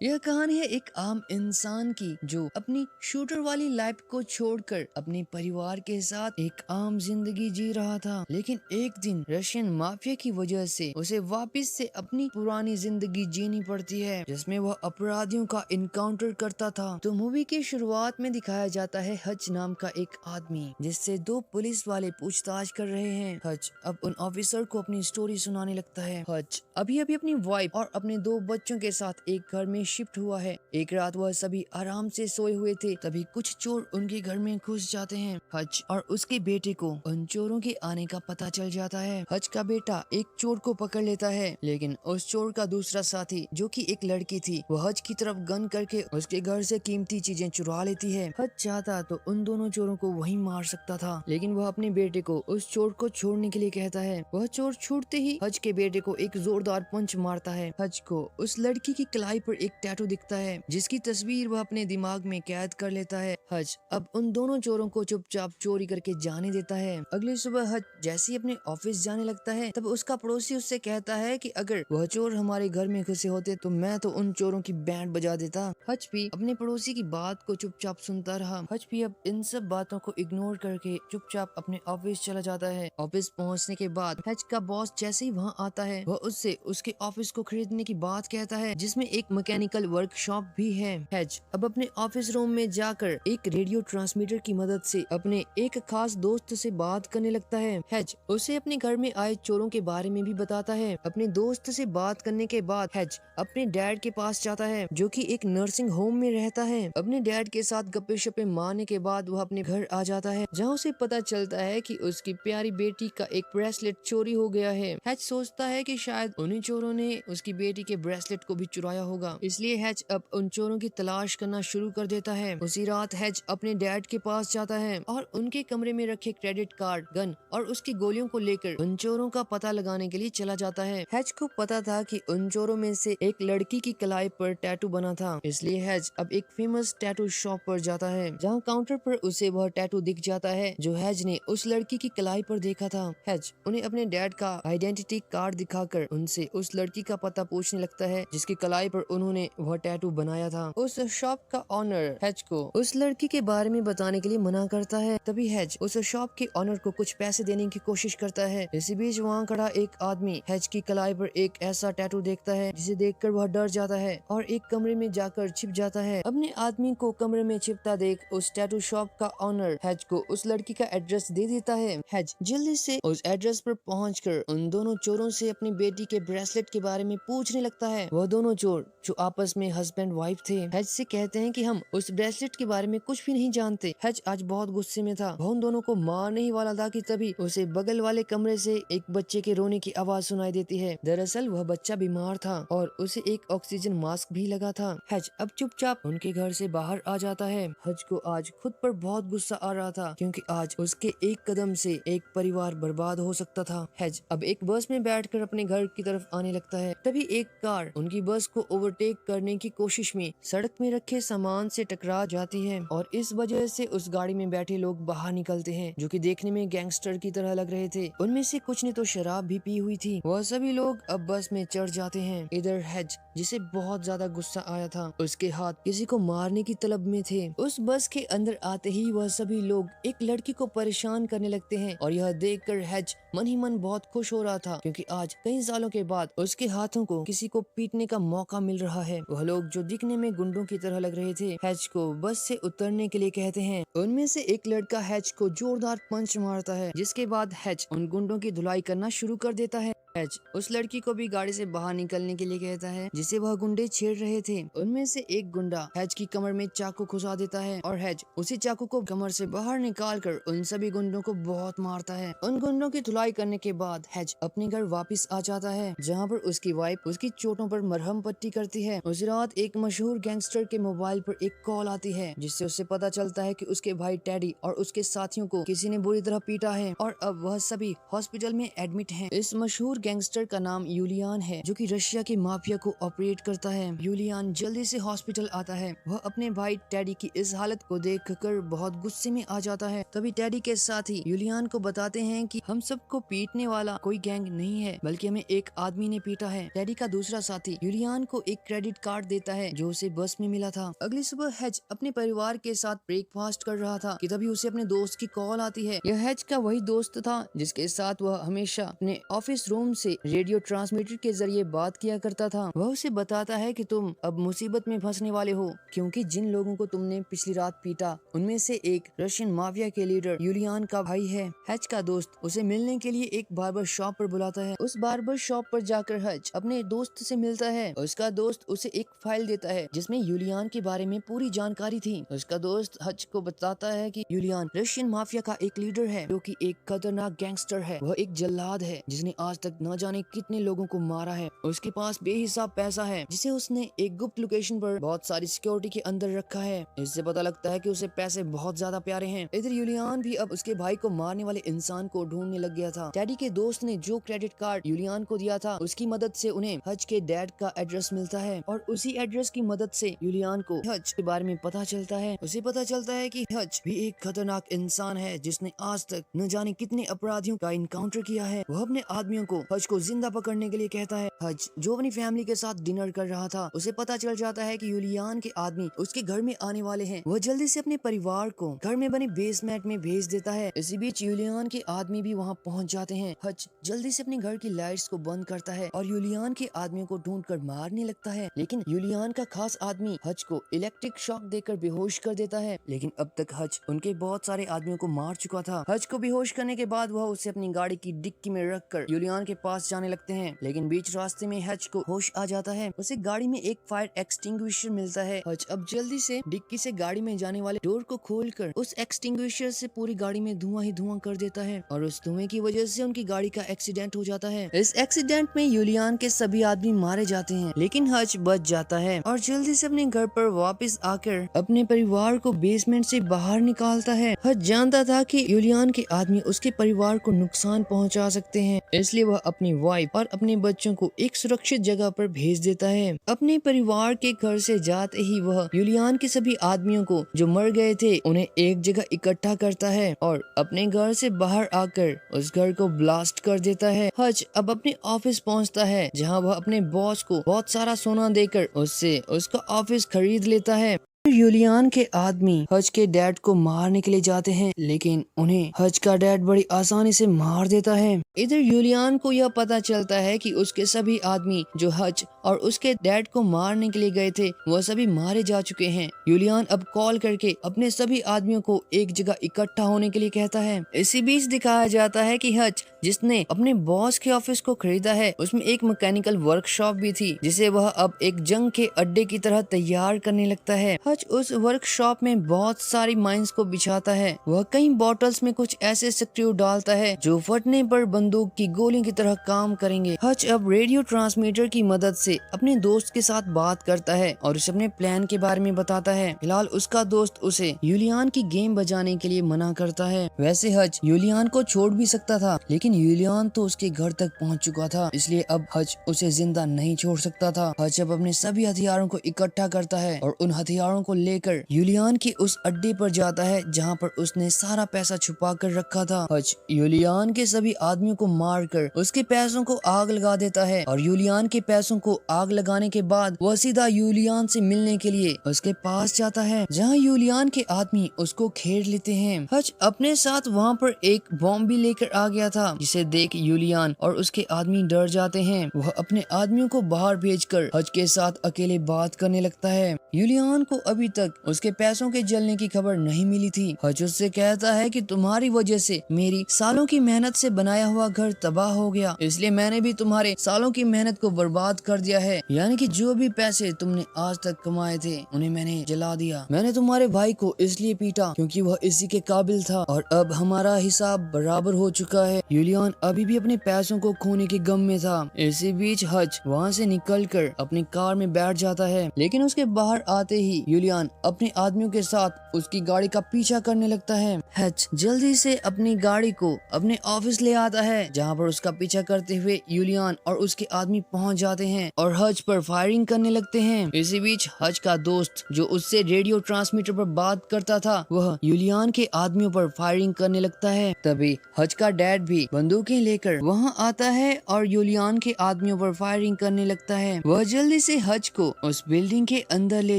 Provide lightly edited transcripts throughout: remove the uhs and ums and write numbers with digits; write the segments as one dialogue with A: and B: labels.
A: यह कहानी है एक आम इंसान की जो अपनी शूटर वाली लाइफ को छोड़कर अपने परिवार के साथ एक आम जिंदगी जी रहा था। लेकिन एक दिन रशियन माफिया की वजह से उसे वापस से अपनी पुरानी जिंदगी जीनी पड़ती है, जिसमें वह अपराधियों का इनकाउंटर करता था। तो मूवी की शुरुआत में दिखाया जाता है हच नाम का एक आदमी, जिससे दो पुलिस वाले पूछताछ कर रहे हैं। हच अब उन ऑफिसर को अपनी स्टोरी सुनाने लगता है। हच अभी अभी अपनी वाइफ और अपने दो बच्चों के साथ एक घर में शिफ्ट हुआ है। एक रात वह सभी आराम से सोए हुए थे, तभी कुछ चोर उनके घर में घुस जाते हैं। हच और उसके बेटे को उन चोरों के आने का पता चल जाता है। हच का बेटा एक चोर को पकड़ लेता है, लेकिन उस चोर का दूसरा साथी जो कि एक लड़की थी, वह हच की तरफ गन करके उसके घर से कीमती चीजें चुरा लेती है। हच चाहता तो उन दोनों चोरों को वहीं मार सकता था, लेकिन वह अपने बेटे को उस चोर को छोड़ने के लिए कहता है। वह चोर छूटते ही हच के बेटे को एक जोरदार पंच मारता है। हच को उस लड़की की कलाई पर एक टैटू दिखता है, जिसकी तस्वीर वह अपने दिमाग में कैद कर लेता है। हच अब उन दोनों चोरों को चुपचाप चोरी करके जाने देता है। अगली सुबह हच जैसे ही अपने ऑफिस जाने लगता है, तब उसका पड़ोसी उससे कहता है कि अगर वह चोर हमारे घर में घुसे होते तो मैं तो उन चोरों की बैंड बजा देता। हच भी अपने पड़ोसी की बात को चुपचाप सुनता रहा। हच भी अब इन सब बातों को इग्नोर करके चुपचाप अपने ऑफिस चला जाता है। ऑफिस पहुंचने के बाद हच का बॉस जैसे ही वहां आता है, वह उससे उसके ऑफिस को खरीदने की बात कहता है, जिसमें एक मैकेनिकल वर्कशॉप भी है। हच अब अपने ऑफिस रूम में जाकर एक रेडियो ट्रांसमीटर की मदद से अपने एक खास दोस्त से बात करने लगता है। हच उसे अपने घर में आए चोरों के बारे में भी बताता है। अपने दोस्त से बात करने के बाद हच अपने डैड के पास जाता है, जो कि एक नर्सिंग होम में रहता है। अपने डैड के साथ गप्पे शप्पे मारने के बाद वह अपने घर आ जाता है, जहाँ उसे पता चलता है कि उसकी प्यारी बेटी का एक ब्रेसलेट चोरी हो गया है। हच सोचता है कि शायद उन्हीं चोरों ने उसकी बेटी के ब्रेसलेट को भी चुराया होगा, इसलिए हच अब उन चोरों की तलाश करना शुरू कर देता है। उसी रात हच अपने डैड के पास जाता है और उनके कमरे में रखे क्रेडिट कार्ड, गन और उसकी गोलियों को लेकर उन चोरों का पता लगाने के लिए चला जाता है। हच को पता था कि उन चोरों में से एक लड़की की कलाई पर टैटू बना था, इसलिए हच अब एक फेमस टैटू शॉप पर जाता है, जहाँ काउंटर पर उसे वह टैटू दिख जाता है जो हच ने उस लड़की की कलाई पर देखा था। हच उन्हें अपने डैड का आइडेंटिटी कार्ड दिखाकर उनसे उस लड़की का पता पूछने लगता है, जिसकी कलाई पर उन्होंने वह टैटू बनाया था। उस शॉप का ऑनर हच को उस लड़की के बारे में बताने के लिए मना करता है। तभी हच उस शॉप के ऑनर को कुछ पैसे देने की कोशिश करता है। इसी बीच वहाँ खड़ा एक आदमी हच की कलाई पर एक ऐसा टैटू देखता है, जिसे देखकर वह डर जाता है और एक कमरे में जाकर छिप जाता है। अपने आदमी को कमरे में छिपता देख उस टैटू शॉप का ऑनर हच को उस लड़की का एड्रेस दे देता है। हच जल्दी से उस एड्रेस पर पहुंचकर उन दोनों चोरों से अपनी बेटी के ब्रेसलेट के बारे में पूछने लगता है। वह दोनों चोर जो आपस में हस्बैंड वाइफ थे, हच से कहते हैं कि हम उस ब्रेसलेट के बारे में कुछ भी नहीं जानते। हच आज बहुत गुस्से में था, वह उन दोनों को मारने ही वाला था कि तभी उसे बगल वाले कमरे से एक बच्चे के रोने की आवाज सुनाई देती है। दरअसल वह बच्चा बीमार था और उसे एक ऑक्सीजन मास्क भी लगा था। हच अब चुपचाप उनके घर से बाहर आ जाता है। हच को आज खुद पर बहुत गुस्सा आ रहा था, क्योंकि आज उसके एक कदम से एक परिवार बर्बाद हो सकता था। हच अब एक बस में बैठकर अपने घर की तरफ आने लगता है, तभी एक कार उनकी बस को ओवरटेक करने की कोशिश में सड़क में रखे सामान से टकरा जाती है और इस वजह से उस गाड़ी में बैठे लोग बाहर निकलते हैं, जो कि देखने में गैंगस्टर की तरह लग रहे थे। उनमें से कुछ ने तो शराब भी पी हुई थी। वह सभी लोग अब बस में चढ़ जाते हैं। इधर हच, जिसे बहुत ज्यादा गुस्सा आया था, उसके हाथ किसी को मारने की तलब में थे। उस बस के अंदर आते ही वह सभी लोग एक लड़की को परेशान करने लगते हैं और यह देखकर हच मन ही मन बहुत खुश हो रहा था, क्योंकि आज कई सालों के बाद उसके हाथों को किसी को पीटने का मौका मिल रहा है। वह लोग जो दिखने में गुंडों की तरह लग रहे थे, हच को बस से उतरने के लिए कहते हैं। उनमें से एक लड़का हच को जोरदार पंच मारता है, जिसके बाद हच उन गुंडों की धुलाई करना शुरू कर देता है। हच उस लड़की को भी गाड़ी से बाहर निकलने के लिए कहता है, जिसे वह गुंडे छेड़ रहे थे। उनमें से एक गुंडा हच की कमर में चाकू घुसा देता है और हच उसी चाकू को कमर से बाहर निकालकर उन सभी गुंडों को बहुत मारता है। उन गुंडों की धुलाई करने के बाद हच अपने घर वापस आ जाता है, जहाँ पर उसकी वाइफ उसकी चोटों पर मरहम पट्टी करती है। उस रात एक मशहूर गैंगस्टर के मोबाइल पर एक कॉल आती है, जिससे उसे पता चलता है कि उसके भाई टेडी और उसके साथियों को किसी ने बुरी तरह पीटा है और अब वह सभी हॉस्पिटल में एडमिट हैं। इस मशहूर गैंगस्टर का नाम यूलियान है, जो कि रशिया की माफिया को ऑपरेट करता है। यूलियान जल्दी से हॉस्पिटल आता है। वह अपने भाई टेडी की इस हालत को देखकर बहुत गुस्से में आ जाता है। तभी टेडी के साथी यूलियान को बताते हैं कि हम सबको पीटने वाला कोई गैंग नहीं है, बल्कि हमें एक आदमी ने पीटा है। टेडी का दूसरा साथी यूलियान को एक क्रेडिट क्रेडिट कार्ड देता है जो उसे बस में मिला था। अगली सुबह हज अपने परिवार के साथ ब्रेकफास्ट कर रहा था कि तभी उसे अपने दोस्त की कॉल आती है। यह हज का वही दोस्त था जिसके साथ वह हमेशा अपने ऑफिस रूम से रेडियो ट्रांसमीटर के जरिए बात किया करता था। वह उसे बताता है कि तुम अब मुसीबत में फंसने वाले हो क्योंकि जिन लोगों को तुमने पिछली रात पीटा उनमें से एक रशियन माफिया के लीडर यूलियान का भाई है। हज का दोस्त उसे मिलने के लिए एक बार्बर शॉप पर बुलाता है। उस बार्बर शॉप पर जाकर हज अपने दोस्त से मिलता है। उसका दोस्त उसे एक फाइल देता है जिसमें यूलियान के बारे में पूरी जानकारी थी। उसका दोस्त हज को बताता है कि यूलियान रशियन माफिया का एक लीडर है जो कि एक खतरनाक गैंगस्टर है। वह एक जल्लाद है जिसने आज तक न जाने कितने लोगों को मारा है। उसके पास बेहिसाब पैसा है जिसे उसने एक गुप्त लोकेशन पर बहुत सारी सिक्योरिटी के अंदर रखा है। इससे पता लगता है कि उसे पैसे बहुत ज्यादा प्यारे हैं। इधर यूलियान भी अब उसके भाई को मारने वाले इंसान को ढूंढने लग गया था। डैडी के दोस्त ने जो क्रेडिट कार्ड यूलियान को दिया था उसकी मदद से उन्हें हज के डैड का एड्रेस मिलता है और उसी एड्रेस की मदद से यूलियान को हज के बारे में पता चलता है। उसे पता चलता है कि हज भी एक खतरनाक इंसान है जिसने आज तक न जाने कितने अपराधियों का इनकाउंटर किया है। वह अपने आदमियों को हज को जिंदा पकड़ने के लिए कहता है। हज जो अपनी फैमिली के साथ डिनर कर रहा था उसे पता चल जाता है कि यूलियान के आदमी उसके घर में आने वाले हैं। वह जल्दी से अपने परिवार को घर में बने बेसमेंट में भेज देता है। इसी बीच यूलियान के आदमी भी वहाँ पहुँच जाते हैं। हज जल्दी से अपने घर की लाइट्स को बंद करता है और यूलियान के आदमियों को ढूंढकर मारने लगता है। लेकिन यूलियान का खास आदमी हज को इलेक्ट्रिक शॉक देकर बेहोश कर देता है। लेकिन अब तक हज उनके बहुत सारे आदमियों को मार चुका था। हज को बेहोश करने के बाद वह उसे अपनी गाड़ी की डिक्की में रखकर यूलियान के पास जाने लगते हैं। लेकिन बीच रास्ते में हज को होश आ जाता है। उसे गाड़ी में एक फायर एक्सटिंग्विशर मिलता है। हज अब जल्दी से डिक्की से गाड़ी में जाने वाले डोर को खोलकर उस एक्सटिंग्विशर से पूरी गाड़ी में धुआं ही धुआं कर देता है और उस धुएं की वजह से उनकी गाड़ी का एक्सीडेंट हो जाता है। इस एक्सीडेंट में यूलियान के सभी आदमी मारे जाते हैं लेकिन हज बच जाता है और जल्दी से अपने घर पर वापस आकर अपने परिवार को बेसमेंट से बाहर निकालता है। हज जानता था कि यूलियान के आदमी उसके परिवार को नुकसान पहुंचा सकते हैं, इसलिए वह अपनी वाइफ और अपने बच्चों को एक सुरक्षित जगह पर भेज देता है। अपने परिवार के घर से जाते ही वह यूलियान के सभी आदमियों को जो मर गए थे उन्हें एक जगह इकट्ठा करता है और अपने घर से बाहर आकर उस घर को ब्लास्ट कर देता है। हज अब अपने ऑफिस पहुंचता है जहां वह अपने बॉस को बहुत सारा सोना देकर उससे उसका ऑफिस खरीद लेता है। यूलियान के आदमी हज के डैड को मारने के लिए जाते हैं लेकिन उन्हें हज का डैड बड़ी आसानी से मार देता है। इधर यूलियान को यह पता चलता है कि उसके सभी आदमी जो हज और उसके डैड को मारने के लिए गए थे वह सभी मारे जा चुके हैं। यूलियान अब कॉल करके अपने सभी आदमियों को एक जगह इकट्ठा होने के लिए कहता है। इसी बीच दिखाया जाता है कि हज जिसने अपने बॉस के ऑफिस को खरीदा है उसमें एक मैकेनिकल वर्कशॉप भी थी जिसे वह अब एक जंग के अड्डे की तरह तैयार करने लगता है। हज उस वर्कशॉप में बहुत सारी माइंस को बिछाता है। वह कई बॉटल्स में कुछ ऐसे स्क्रू डालता है जो फटने पर बंदूक की गोली की तरह काम करेंगे। हज अब रेडियो ट्रांसमीटर की मदद से अपने दोस्त के साथ बात करता है और उसे अपने प्लान के बारे में बताता है। फिलहाल उसका दोस्त उसे यूलियान की गेम बजाने के लिए मना करता है। वैसे हज यूलियान को छोड़ भी सकता था लेकिन यूलियान तो उसके घर तक पहुंच चुका था, इसलिए अब हज उसे जिंदा नहीं छोड़ सकता था। हज अब अपने सभी हथियारों को इकट्ठा करता है और उन हथियारों को लेकर यूलियान के उस अड्डे पर जाता है जहां पर उसने सारा पैसा छुपा कर रखा था। हज यूलियान के सभी आदमियों को मारकर उसके पैसों को आग लगा देता है और यूलियान के पैसों को आग लगाने के बाद वह सीधा यूलियान से मिलने के लिए उसके पास जाता है जहां यूलियान के आदमी उसको घेर लेते हैं। हज अपने साथ वहां पर एक बॉम्ब भी लेकर आ गया था जिसे देख यूलियान और उसके आदमी डर जाते हैं। वह अपने आदमियों को बाहर भेजकर हज के साथ अकेले बात करने लगता है। यूलियान को अभी तक उसके पैसों के जलने की खबर नहीं मिली थी। हज उससे कहता है कि तुम्हारी वजह से मेरी सालों की मेहनत से बनाया हुआ घर तबाह हो गया, इसलिए मैंने भी तुम्हारे सालों की मेहनत को बर्बाद कर दिया है। यानी कि जो भी पैसे तुमने आज तक कमाए थे उन्हें मैंने जला दिया। मैंने तुम्हारे भाई को इसलिए पीटा क्योंकि वह इसी के काबिल था और अब हमारा हिसाब बराबर हो चुका है। यूलियान अभी भी अपने पैसों को खोने के गम में था। इसी बीच हज वहाँ से निकलकर अपनी कार में बैठ जाता है लेकिन उसके बाहर आते ही यूलियान अपने आदमियों के साथ उसकी गाड़ी का पीछा करने लगता है। हज जल्दी से अपनी गाड़ी को अपने ऑफिस ले आता है जहाँ पर उसका पीछा करते हुए यूलियान और उसके आदमी पहुँच जाते हैं और हज पर फायरिंग करने लगते हैं। इसी बीच हज का दोस्त जो उससे रेडियो ट्रांसमीटर पर बात करता था वह यूलियान के आदमियों पर फायरिंग करने लगता है। तभी हज का डैड भी बंदूकें लेकर वहाँ आता है और यूलियान के आदमियों पर फायरिंग करने लगता है। वह जल्दी से हज को उस बिल्डिंग के अंदर ले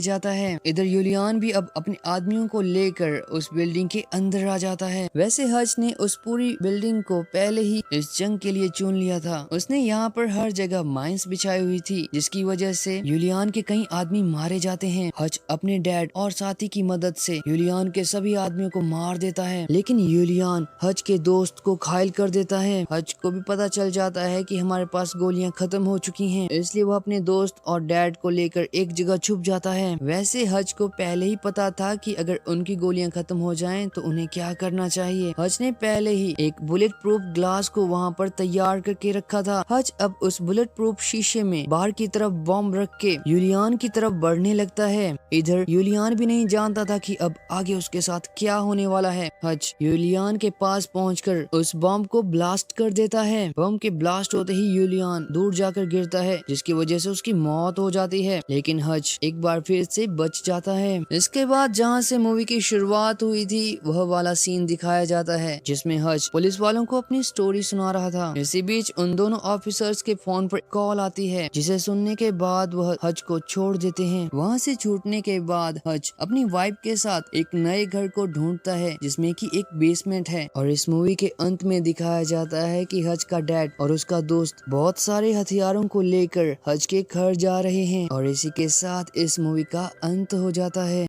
A: जाता है। इधर यूलियान भी अब अपने आदमियों को लेकर उस बिल्डिंग के अंदर आ जाता है। वैसे हज ने उस पूरी बिल्डिंग को पहले ही इस जंग के लिए चुन लिया था। उसने यहाँ पर हर जगह माइंस बिछाई हुई थी, जिसकी वजह से यूलियान के कई आदमी मारे जाते हैं। हज अपने डैड और साथी की मदद से यूलियान के सभी आदमियों को मार देता है, लेकिन यूलियान हज के दोस्त को घायल कर देता है। हज को भी पता चल जाता है कि हमारे पास गोलियां खत्म हो चुकी हैं, इसलिए वह अपने दोस्त और डैड को लेकर एक जगह छुप जाता है। वैसे हज को पहले ही पता था कि अगर उनकी गोलियां खत्म हो जाएं तो उन्हें क्या करना चाहिए। हज ने पहले ही एक बुलेट प्रूफ ग्लास को वहाँ पर तैयार करके रखा था। हज अब उस बुलेट प्रूफ शीशे में बाहर की तरफ बॉम्ब रख के यूलियान की तरफ बढ़ने लगता है। इधर यूलियान भी नहीं जानता था कि अब आगे उसके साथ क्या होने वाला है। हज यूलियान के पास पहुंचकर उस बॉम्ब को ब्लास्ट कर देता है। बॉम्ब के ब्लास्ट होते ही यूलियान दूर जाकर गिरता है, जिसकी वजह से उसकी मौत हो जाती है, लेकिन हज एक बार फिर से बच जाता है। इसके बाद जहाँ से मूवी की शुरुआत हुई थी वह वाला सीन दिखाया जाता है, जिसमें हज पुलिस वालों को अपनी स्टोरी सुना रहा था। इसी बीच उन दोनों ऑफिसर्स के फोन पर कॉल आती है, जिसे सुनने के बाद वह हज को छोड़ देते हैं। वहाँ से छूटने के बाद हज अपनी वाइफ के साथ एक नए घर को ढूंढता है, जिसमें कि एक बेसमेंट है। और इस मूवी के अंत में दिखाया जाता है कि हज का डैड और उसका दोस्त बहुत सारे हथियारों को लेकर हज के घर जा रहे हैं। और इसी के साथ इस मूवी का अंत हो जाता है।